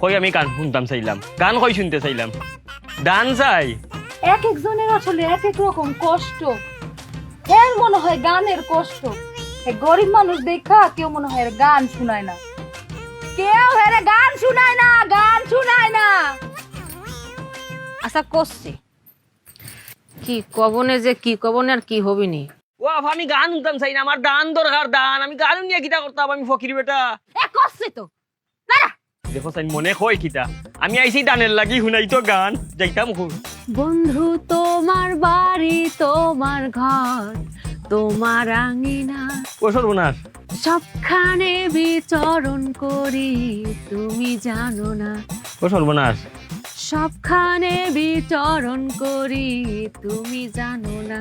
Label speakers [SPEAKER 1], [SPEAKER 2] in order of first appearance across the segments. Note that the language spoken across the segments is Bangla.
[SPEAKER 1] কই আমি গান শুনতাম চাইলাম, গান কই শুনতে চাইলাম, ডান চাই।
[SPEAKER 2] এক একজনের আসলে এক এক রকম কষ্ট। এর মনে হয় গানের কষ্ট, গরিব মানুষ দেখা কেউ মনে হয় গান শুনায় না, কেউ হেরে গান শুনায় না, গান শুনায় না।
[SPEAKER 3] আচ্ছা করছি কি কবনে যে কি কবনে আর কি হবিনি।
[SPEAKER 1] ও আফা আমি গান শুনতাম চাই না, আমার দান দরকার, দান। আমি গান নিয়ে কিতা করতাম, আমি ফকির বেটা।
[SPEAKER 3] এ করছি তো দাঁড়া।
[SPEAKER 1] দেখো চাই মনে কই কিতা, আমি আইছি দানের লাগি শুনাই তো গান যাইতাম খুব।
[SPEAKER 3] বন্ধু তোমার বাড়ি তোমার ঘর তোমার আঙিনা
[SPEAKER 1] ও সর্বনাশ,
[SPEAKER 3] সবখানে বিচরণ করি তুমি জানো না।
[SPEAKER 1] ও সর্বনাশ।
[SPEAKER 3] সবখানে বিচরণ করি তুমি জানো না।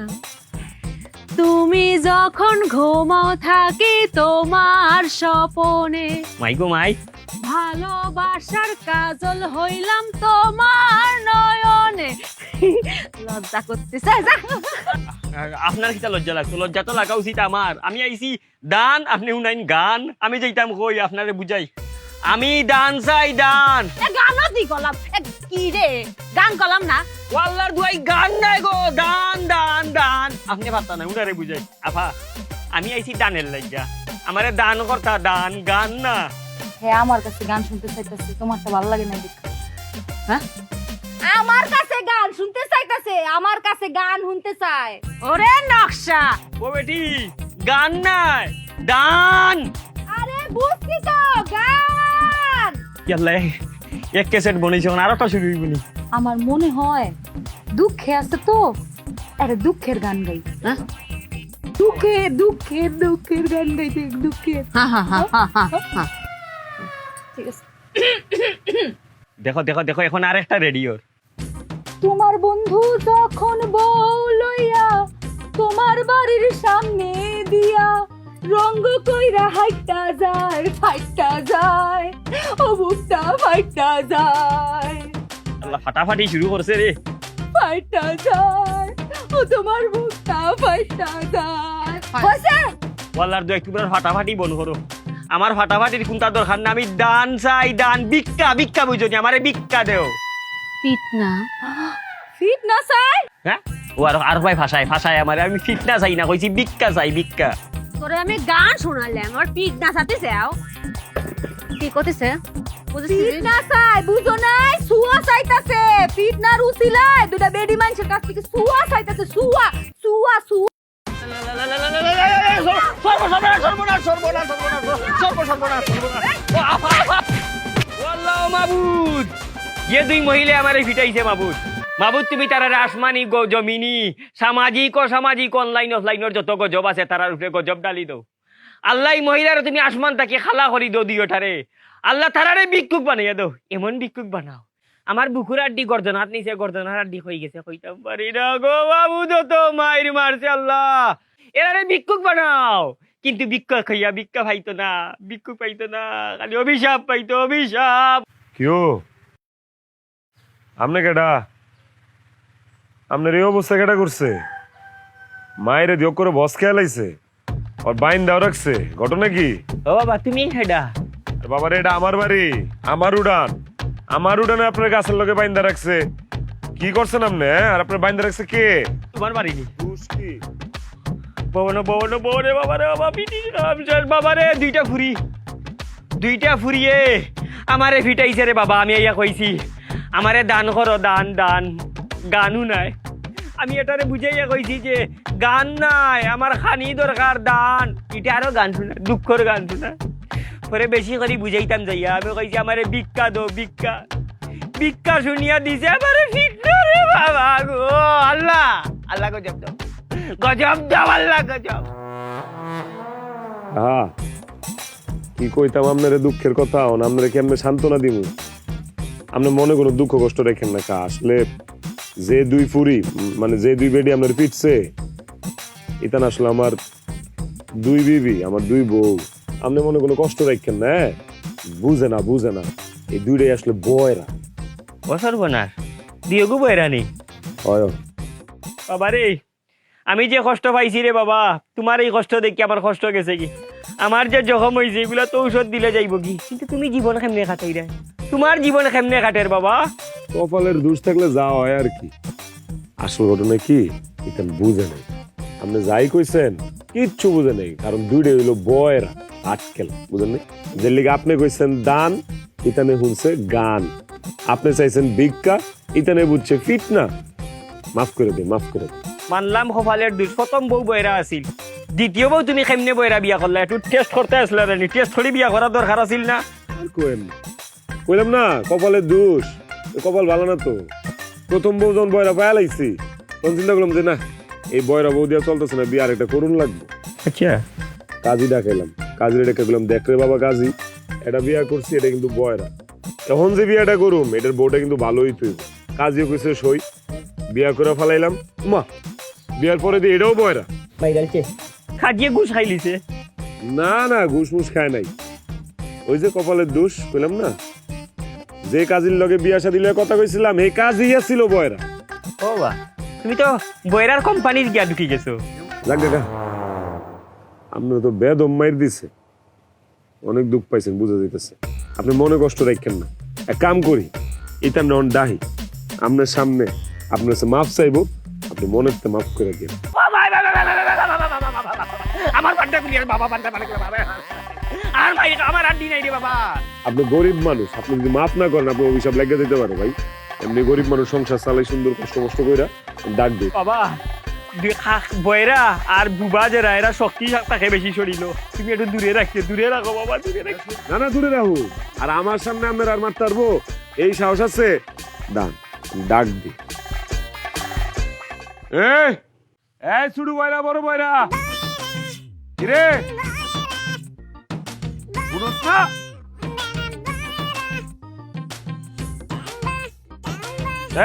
[SPEAKER 3] তুমি যখন ঘুমাও থাকি তোমার স্বপনে,
[SPEAKER 1] মাই গো মাই,
[SPEAKER 3] ভালোবাসার কাজল হইলাম তোমার নয়নে। লজ্জা করতেছে যা।
[SPEAKER 1] আপনার কিতা লজ্জা লাগতো? লজ্জা তো লাগা উচিত আমার। আমি আইছি দান, আপনি শুনাইন গান। আমি যাইতাম কই আপনারে বুঝাই, আমি দান চাই, দান।
[SPEAKER 3] গানও দি গলাম কি রে, গান গলাম না।
[SPEAKER 1] ওয়াল্লার দুয়াই গান নাই গো, দান দান দান। আপনি পারতা না, উনারে বুঝাই। আফা আমি আইছি দানের লাগিয়া, আমারে দান করতা, দান, গান না।
[SPEAKER 2] হ্যাঁ, আমার কাছে গান শুনতে চাইতেছে, তোমারটা ভালো লাগে না দেখা।
[SPEAKER 3] হ্যাঁ,
[SPEAKER 2] আমার কাছে গান শুনতে চাইতেছে, আমার কাছে গান শুনতে চায়।
[SPEAKER 3] ওরে নকশা।
[SPEAKER 1] ও বেটি গান নাই, দান।
[SPEAKER 2] আরে বুঝছি তো, গান।
[SPEAKER 1] ইয়াল্লা এক ক্যাসেট বনাইছে, আর একটা শুরু হইবনি।
[SPEAKER 2] আমার মনে হয় দুঃখে আছে তো, আরে দুঃখের গান গাই।
[SPEAKER 3] হ্যাঁ?
[SPEAKER 2] দুঃখের দুঃখের দুঃখের গান গাইতে, দুঃখের।
[SPEAKER 3] হা হা হা হা হা।
[SPEAKER 2] ঠিক আছে।
[SPEAKER 1] দেখো দেখো দেখো, এখন আর একটা রেডিওর।
[SPEAKER 2] তোমার বন্ধু যখন বউ লইয়া তোমার বাড়ির সামনে দিয়া রঙ্গ কইরা হাইটা যায়, ফাইটা যায়, ও বুকটা ফাইটা যায়,
[SPEAKER 1] আল্লাহ ফাটাফাটি শুরু করছে রে।
[SPEAKER 2] ফাইটা যায়, ও তোমার বুকটা ফাইটা যায়। হইছে?
[SPEAKER 1] ওয়াল্লার দু একটু ফাটাফাটি বন করো। আমার ফাটাফাটির কোনটা দরকার না, আমি দান চাই, দান। ভিক্ষা ভিক্ষা বুঝো নি, আমারে ভিক্ষা দেও।
[SPEAKER 3] পিট না
[SPEAKER 2] ফিট না চাই?
[SPEAKER 1] হ্যাঁ, ও আর ভাই ভাষায় ভাষায় আমারে, আমি ফিট না চাই না, কইছি ভিক্ষা চাই, ভিক্ষা।
[SPEAKER 3] তোরে আমি গান শোনালাম, আর পিট না চাতে চাও কি করতেছে
[SPEAKER 2] ফিট না চাই, বুঝো নাই? সুয়া চাইতাছে, ফিট না রুচিলাই দুটা বেডি মানুষের কাছ থেকে সুয়া চাইতাছে, সুয়া সুয়া সুয়া।
[SPEAKER 1] সর্বনাশ সর্বনাশ সর্বনাশ সর্বনাশ সর্বনাশ। ও আফা আফা, ওয়াল্লাহ মাবুদ, ये দুই মহিলা আমারে ফিটাইছে মাবুদ। মাবুদ তুমি তারারে আসমানি জমিনি সামাজিক অসামাজিক অনলাইন অফলাইনের যত গজব আছে তারার উপরে গজব ডালি দাও। আল্লাহ মহিলার তুমি আসমান তাকে খালা করি দো দিওটারে। আল্লাহ তারারে ভিক্ষুক বানাইয়া দাও, এমন ভিক্ষুক বানাও আমার বুকুর আড্ডি গর্জনাত নিচে, গর্জনার আড্ডি হয়ে গেছে, কইতাম পারি না গো মাবুদ, তো মাইর মারছে আল্লাহ। এরারে ভিক্ষুক বানাও, কিন্তু ভিক্ষা খাইয়া ভিক্ষা পাইতো না, ভিক্ষুক পাইতো না, খালি অভিশাপ পাইতো, অভিশাপ।
[SPEAKER 4] কিও আমনে কেডা? আমনের এই অবস্থা কেডা করছে? মায়েরে দিও করে বস খেয়াল আইছে, আর বাইন দাও রাখছে, ঘটনা কি?
[SPEAKER 1] ও বাবা তুমি হেডা?
[SPEAKER 4] বাবারে এটা আমার বাড়ি, আমার উড়ান, আমার উড়ানে আপনার গাছের লগে বাইন্দা রাখছে। কি করছেন আপনি? আর আপনার বাইন্দা রাখছে কে?
[SPEAKER 1] তোমার বাড়ি কি?
[SPEAKER 4] দোষ কি?
[SPEAKER 1] ববন ববন বরে বাবা রে বাবা, পিটি রামচন্দ্র বাবা রে, দুইটা ফুরিয়ে আমারে ফিটাইছে রে বাবা। আমি ইয়া কইছি আমারে দান করো, দান দান। গানও নাই, আমি এটারে বুঝাইয়া কইছি যে গান নাই, আমার খানি দরকার, দান। এটা আরো গান শোনা, দুঃখর গান শোনা। পরে বেশি করে বুঝাইতাম যাইয়া, আমি কইছি আমারে ভিক্ষা দো, ভিক্ষা। ভিক্ষা শুনিয়া দিছে আমারে ফিটনা রে বাবা গো। আল্লাহ আল্লাহ গজব দাও, গজব দাও আল্লাহ, গজব।
[SPEAKER 4] হ্যাঁ কি কইতাম আপনারে দুঃখের কথা, আপনারে কেমনে সান্ত্বনা দিব? আপনি মনে কোনো দুঃখ কষ্ট রেখেন না। কা আসলে যে দুই ফুরি মানে যে দুই বেডি আপনার পিটছে, এটা না আসলে আমার দুই বিবি, আমার দুই বউ। আপনি মনে কোনো কষ্ট রাখেন না, বুঝে না বুঝে না, এই দুইটাই আসলে বয়রা।
[SPEAKER 1] ও সর্বনাশ, দিয়েগু বয়রানি।
[SPEAKER 4] হয়
[SPEAKER 1] বাবা রে, আমি যে কষ্ট পাইছি রে বাবা, তোমার এই কষ্ট দেখি আমার কষ্ট গেছে কি। আমার যে জখম হয়েছে এগুলা তো ঔষধ দিলে যাইব কি, কিন্তু তুমি জীবন কেমনে খাতাই রে? তোমার জীবন কেমনে কাটের বাবা?
[SPEAKER 4] কপালের দোষ থাকলে যা হয় আর কি। আসল ঘটনা কি এটা বুঝে নাই। আপনি যাই কইছেন কিচ্ছু বুঝে নেই, কারণ দুইটা হইলো বয়রা আটকেল, বুঝেন নাই? যে লিগে আপনি কইছেন দান, ইতানে শুনছে গান। আপনি চাইছেন ভিক্ষা, ইতানে বুঝছে ফিটনা। মাফ করে দে, মাফ করে দে।
[SPEAKER 1] মানলাম কপালের দোষ, প্রথম বউ বয়রা আছিল, দ্বিতীয় বউ তুমি কেমনে বয়রা বিয়া করলা? একটু টেস্ট করতে আসলে রানি, টেস্ট করে বিয়া করার দরকার আছিল না?
[SPEAKER 4] আর কোয়েন না। কইলাম না কপালের দোষ, কপাল ভালো না তো। প্রথম বউ যখন বয়রা পায়া লাইছি তখন চিন্তা করলাম যে না, এই বয়রা বউ দিয়া চলতেছে না, বিয়ে আর একটা করুন লাগবে।
[SPEAKER 1] আচ্ছা,
[SPEAKER 4] কাজী ডাকাইলাম, কাজী ডেকে গেলাম, দেখ রে বাবা কাজী, এটা বিয়া করছি, এটা কিন্তু বয়রা। এখন যে বিয়াটা করুম এটার বউটা কিন্তু ভালোই তুই। কাজীও কইছে সই, বিয়া করে ফেলাইলাম। মা বিয়ার পরে দিয়ে এটাও বয়রা।
[SPEAKER 1] খাজিয়ে ঘুষ খাইলিছে।
[SPEAKER 4] না না, ঘুষ মুস খায় নাই, ওই যে কপালের দোষ কইলাম না। যে কাজীর লগে বিয়া শাদী লগে কথা কইছিলাম এই কাজই ছিল বয়রা।
[SPEAKER 1] ও বা, তুমি তো বয়রার কোম্পানির গিয়া ঢুকি গেছো।
[SPEAKER 4] যাক দেখা, আপনার তো বেদম মাইর দিছে, অনেক দুঃখ পাইছেন বুঝা যাইতেছে। আপনি মনে কষ্ট রাখেন না, এক কাম করি, এটা নন ডাহি আপনার সামনে আপনার কাছে মাফ চাইবো, আপনি মনের তে মাফ করে দিন।
[SPEAKER 1] আমার বান্ডা গুলিয়ার বাবা, বান্ডা মানে বাবা, আর ভাই আমার আড্ডি নাই রে বাবা।
[SPEAKER 4] আপনি গরিব মানুষ, আপনি যদি মাফ না করেন আপনি অভিশাপ লেগে দিতে পারে ভাই। এমনি গরিব মানুষ সংসার চালাই সুন্দর কষ্ট কষ্ট কইরা ডাক দিই
[SPEAKER 1] বাবা। বয়রা আর বুবা যারা এরা শক্তি তাকে বেশি শরীর, তুমি একটু দূরে রাখতে, দূরে রাখো বাবা, দূরে রাখো।
[SPEAKER 4] না না, দূরে রাখো। আর আমার সামনে আপনার আর মারতে পারবো এই সাহস আছে? দান ডাক দি। এই এই ছোট বয়রা বড় বয়রা কিরে বুঝছ না?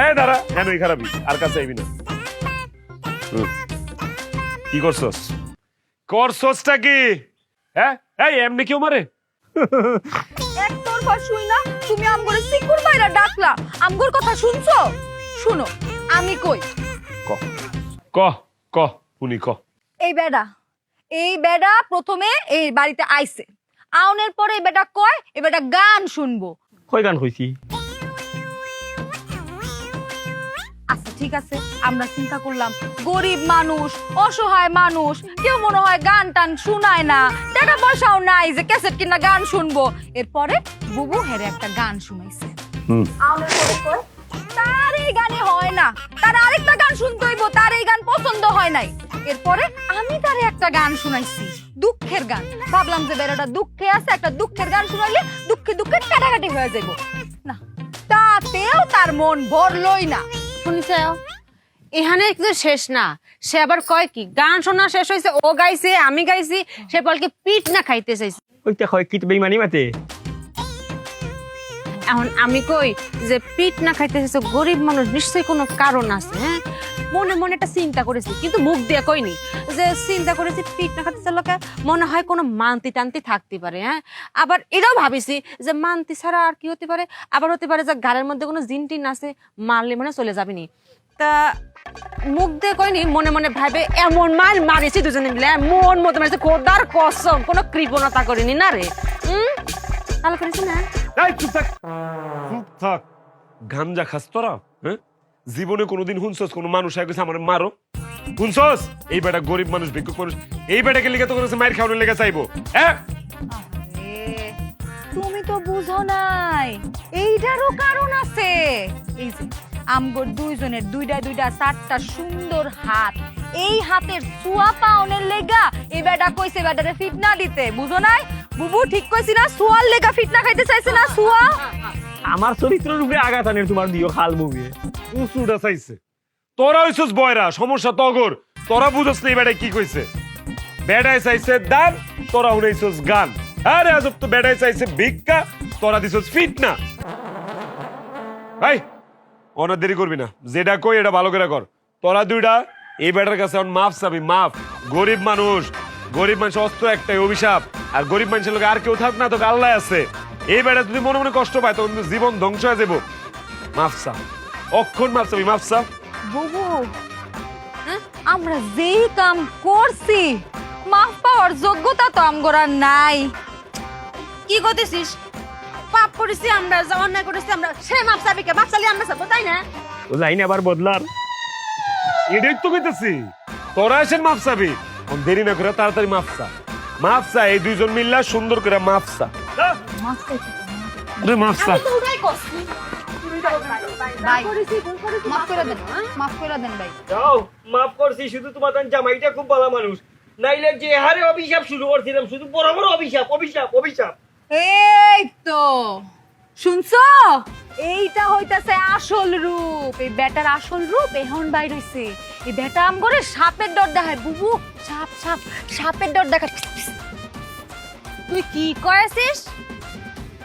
[SPEAKER 4] এই দাঁড়া, কেন এই খারাপই আর কাছে আইবি না। কি করছস? করছসটা কি? হ্যাঁ এই এমনি কেউ মারে?
[SPEAKER 2] এক তরফা শুই না, তুমি আমগরে সিকুর বাইরা ডাকলা, আমগর কথা শুনছো? শুনো আমি কই।
[SPEAKER 4] ক ক ক উনি ক।
[SPEAKER 2] এই বেডা প্রথমে এই বাড়িতে আইছে, আউনের পরে এই বেটা কয় এই বেটা গান শুনবো।
[SPEAKER 1] কই গান কইছি?
[SPEAKER 2] আচ্ছা ঠিক আছে, আমরা চিন্তা করলাম গরিব মানুষ, অসহায় মানুষ, কেউ মনে হয় গান টান শুনায় না, টাকা পয়সাও নাই যে ক্যাসেট কিনা গান শুনবো। এরপরে বুবু হেরে একটা গান শুনাইছে। আউনের পরে কয় তার এই গানে হয় না, তার আরেকটা গান শুনতে হইব, তার এই গান পছন্দ হয় নাই। এরপরে আমি তারে একটা গান শুনাইছি, দুঃখের গান। ভাবলাম যে বেড়াটা দুঃখে আছে, একটা দুঃখের গান শুনাইলে দুঃখে দুঃখে কাটাকাটি হয়ে যাইব না, তাতেও তার মন ভরলই না।
[SPEAKER 3] শুনিস এখানে কিন্তু শেষ না, সে আবার কয় কি গান শোনা শেষ হয়েছে, ও গাইছে আমি গাইছি, সে বলকে পিঠ না খাইতে চাইছে।
[SPEAKER 1] ওইটা হয় কি বেইমানি মাতে?
[SPEAKER 3] এখন আমি কই যে পিঠ না খাইতে চাইছে, গরিব মানুষ নিশ্চয়ই কোনো কারণ আছে। হ্যাঁ মনে মনে একটা চিন্তা করেছি, কিন্তু মুখ দিয়ে কইনি। যে চিন্তা করেছি পিঠ না খাইতে চাইলে মনে হয় কোনো মান্তি টান্তি থাকতে পারে। হ্যাঁ আবার এটাও ভাবিছি যে মান্তি ছাড়া আর কি হতে পারে, আবার হতে পারে যে গাড়ির মধ্যে কোনো জিন টিন আছে, মারলে মনে চলে যাবিনি। তা মুখ দিয়ে কইনি, মনে মনে ভাবে এমন মার মারিছি দুজনে মিলে, মন মতো মারিছে, খোদার কসম কোনো কৃপণতা করিনি না রে। ভালো করেছি না?
[SPEAKER 4] এই চুপ থাক, চুপ থাক। গাঞ্জা খাস তোরা? হ্যাঁ জীবনে কোনোদিন শুনছস কোন মানুষ আগে আমার মারো? শুনছস? এই বেটা গরিব মানুষ, ভিক্ষুক মানুষ, এই বেটাকে লিখে তো করেছে মায়ের খাওয়ানোর লেগে চাইবো? হ্যাঁ
[SPEAKER 2] তুমি তো বুঝো নাই, এইটারও কারণ আছে। এই যে আমগর দুইজনের দুইটা দুইটা চারটা সুন্দর হাত, এই হাতের সুয়া পাওনের লেগা এই বেটা কইছে বেটারে ফিটনা দিতে, বুঝো নাই? বুবু ঠিক কইছি না? সুয়ার লেগা ফিটনা খাইতে চাইছে না? সুয়া
[SPEAKER 1] আমার চরিত্রের উপরে আঘাত আনের তোমার দিও খাল বুবে
[SPEAKER 4] উঁচুটা চাইছে। তোরা হইছস বয়রা, সমস্যা তগর। তোরা বুঝছস না এই বেটায় কি কইছে। বেটায় চাইছে দান, তোরা শুনাইছস গান। আরে আজব তো, বেটায় চাইছে ভিক্ষা, তোরা দিছস ফিটনা। ভাই অনেক দেরি করবি না, যেটা কই এটা ভালো করে কর। তোরা দুইটা এই বেটার কাছে এখন মাফ চাবি, মাফ। গরিব মানুষ, গরিব মানুষ অস্ত্র একটাই অভিশাপ। আর গরিব মানুষের লোক আর কেউ থাক না, তোকে আল্লাহ আছে। এই বেটা যদি মনে মনে কষ্ট পায় তখন জীবন ধ্বংস হয়ে যাবো। মাফ চা, অক্ষণ মাফ চাবি, মাফ চা।
[SPEAKER 2] বুবু আমরা যেই কাম করছি মাফ পাওয়ার যোগ্যতা তো আমগর আর নাই।
[SPEAKER 3] কি করতেছিস? পাপ করেছি আমরা, যা অন্যায় করেছি আমরা, সে মাপ চাবি কে? মাপ চালি আমরা চাবো, তাই না?
[SPEAKER 1] ও লাইন আবার বদলার।
[SPEAKER 4] এটাই তো কইতেছি, তোরা এসেন মাফ চাবি, দেরি না করে তাড়াতাড়ি মাফসা মাফসা, এই দুইজন মিল্লা সুন্দর করে মাফসা।
[SPEAKER 2] মাফ চাইছি তো,
[SPEAKER 4] আরে মাফসা,
[SPEAKER 3] আমি তো ওটাই করছি।
[SPEAKER 2] ভাই মাফ করে দেন, মাফ করে দেন ভাই।
[SPEAKER 1] যাও, মাফ করছি, শুধু তোমার জামাইটা খুব ভালো মানুষ, নাইলে যে হারে অভিশাপ শুরু করছিলাম, শুধু বড় বড় অভিশাপ অভিশাপ অভিশাপ।
[SPEAKER 2] এই তো শুনছো, এইটা হইতাছে আসল রূপ। এই বেটার আসল রূপ এখন বাইর হইছে। এই বেটা আম করে সাপের ডর দেখায়, বুবু সাপ সাপ সাপের ডর দেখায়।
[SPEAKER 3] তুই কি করেছিস?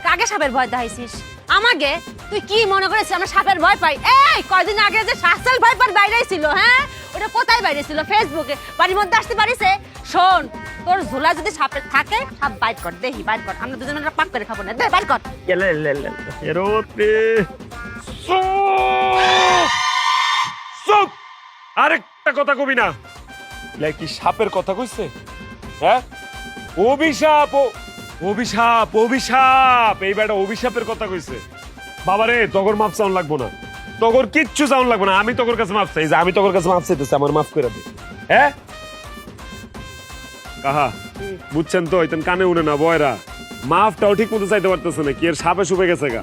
[SPEAKER 3] কাকে সাপের ভয় দেখাইছিস? আমাকে? তুই কি মনে করেছিস আমরা সাপের ভয় পাই? এই কয়দিন আগে যে শাসল ভয় পার বাইরে ছিল, হ্যাঁ ওটা কোথায় বাইরে ছিল? ফেসবুকে। বাড়ির মধ্যে আসতে পারিছে? শোন, তোর ঝোলা যদি সাপের থাকে, সাপ বাইট কর, দেখি বাইট কর, আমরা দুজনে পাক করে খাবো না, দে বাইট কর।
[SPEAKER 4] চুপ! আরেকটা কথা কবি না। লাই কি সাপের কথা কইছে? হ্যাঁ, অভিশাপ অভিশাপ অভিশাপ, এই বেটা অভিশাপের কথা কইছে। বাবারে, তগর মাপ চাউন লাগবো না, তগর কিচ্ছু চাউন লাগবো না, আমি তগর কাছে মাপ চাই, যে আমি তগর কাছে মাপ চাইতেছি, আমার মাফ করে দে। হ্যাঁ কাহা, বুঝছেন তো, ইতেন কানে উনে না বয়রা, মাফটাও ঠিক মতো চাইতে পারতেছে না, কি এর সাপে শুপে গেছে গা।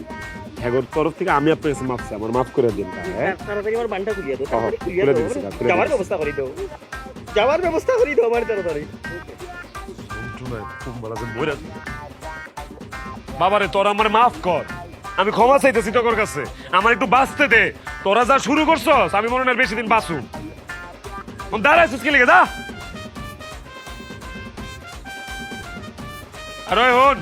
[SPEAKER 4] হ্যাগোর তরফ থেকে আমি আপনার কাছে মাপ চাই, আমার মাফ করে দিন। হ্যাঁ,
[SPEAKER 1] তাড়াতাড়ি আমার বানটা খুলিয়ে দাও,
[SPEAKER 4] তাড়াতাড়ি খুলিয়ে দাও।
[SPEAKER 1] যাওয়ার ব্যবস্থা করে দাও, যাওয়ার ব্যবস্থা করে দাও আমার তাড়াতাড়ি।
[SPEAKER 4] বাবারে, তোরা আমার মাফ কর, আমি ক্ষমা চাইতেছি তোর কাছে, আমার একটু বাঁচতে দে। তোরা যা শুরু করছস, আমি মনে হয় বেশি দিন বাঁচু। দাঁড়াইছিস কি লেগে, যা। আর ওই হন,